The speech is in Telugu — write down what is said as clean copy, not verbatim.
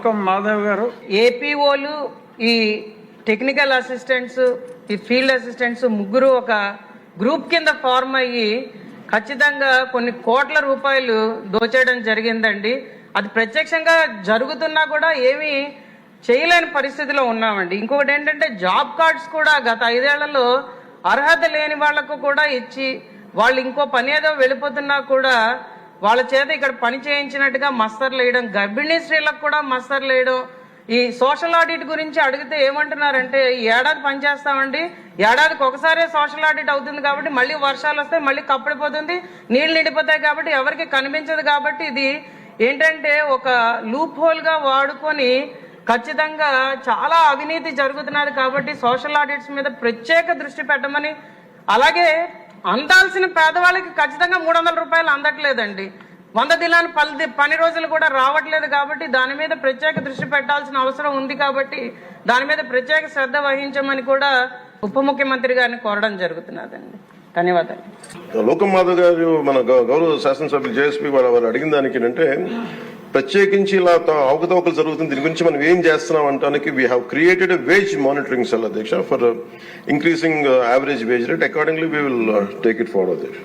లోకం మాధవ్ గారు. ఏపీఓలు, ఈ టెక్నికల్ అసిస్టెంట్స్, ఈ ఫీల్డ్ అసిస్టెంట్స్ ముగ్గురు ఒక గ్రూప్ కింద ఫార్మ్ అయ్యి ఖచ్చితంగా కొన్ని కోట్ల రూపాయలు దోచేయడం జరిగిందండి. అది ప్రత్యక్షంగా జరుగుతున్నా కూడా ఏమీ చేయలేని పరిస్థితిలో ఉన్నామండి. ఇంకొకటి ఏంటంటే జాబ్ కార్డ్స్ కూడా గత 5 ఏళ్లలో అర్హత లేని వాళ్లకు కూడా ఇచ్చి వాళ్ళు ఇంకో పని ఏదో వెళ్ళిపోతున్నా కూడా వాళ్ళ చేత ఇక్కడ పని చేయించినట్టుగా మస్తర్లు వేయడం, గర్భిణీ స్త్రీలకు కూడా మస్తర్లు వేయడం. ఈ సోషల్ ఆడిట్ గురించి అడిగితే ఏమంటున్నారంటే ఈ ఏడాది పనిచేస్తామండి, ఏడాదికి ఒకసారే సోషల్ ఆడిట్ అవుతుంది కాబట్టి మళ్ళీ వర్షాలు వస్తాయి, మళ్ళీ కప్పడిపోతుంది, నీళ్లు నిండిపోతాయి కాబట్టి ఎవరికి కనిపించదు. కాబట్టి ఇది ఏంటంటే ఒక లూప్ హోల్ గా వాడుకొని ఖచ్చితంగా చాలా అవినీతి జరుగుతున్నది. కాబట్టి సోషల్ ఆడిట్స్ మీద ప్రత్యేక దృష్టి పెట్టమని, అలాగే అందాల్సిన పేదవాళ్ళకి ఖచ్చితంగా 300 రూపాయలు అందట్లేదండి. 100 దినాలు పని రోజులు కూడా రావట్లేదు. కాబట్టి దాని మీద ప్రత్యేక దృష్టి పెట్టాల్సిన అవసరం ఉంది. కాబట్టి దాని మీద ప్రత్యేక శ్రద్ధ వహించమని కూడా ఉప ముఖ్యమంత్రి గారిని కోరడం జరుగుతున్నదండి. ధన్యవాదాలు. లోకం మాధవ్ గారు మన గౌరవ శాసనసభ్యులు జేఎస్పీ వారు అడిగిన దానికి ఏంటంటే ప్రత్యేకించి ఇలా అవకతవకలు జరుగుతుంది, దీని గురించి మనం ఏం చేస్తున్నాం అంటానికి we have created a wage monitoring cell అధ్యక్ష for increasing average wage rate. Accordingly we will take it forward అధ్యక్ష.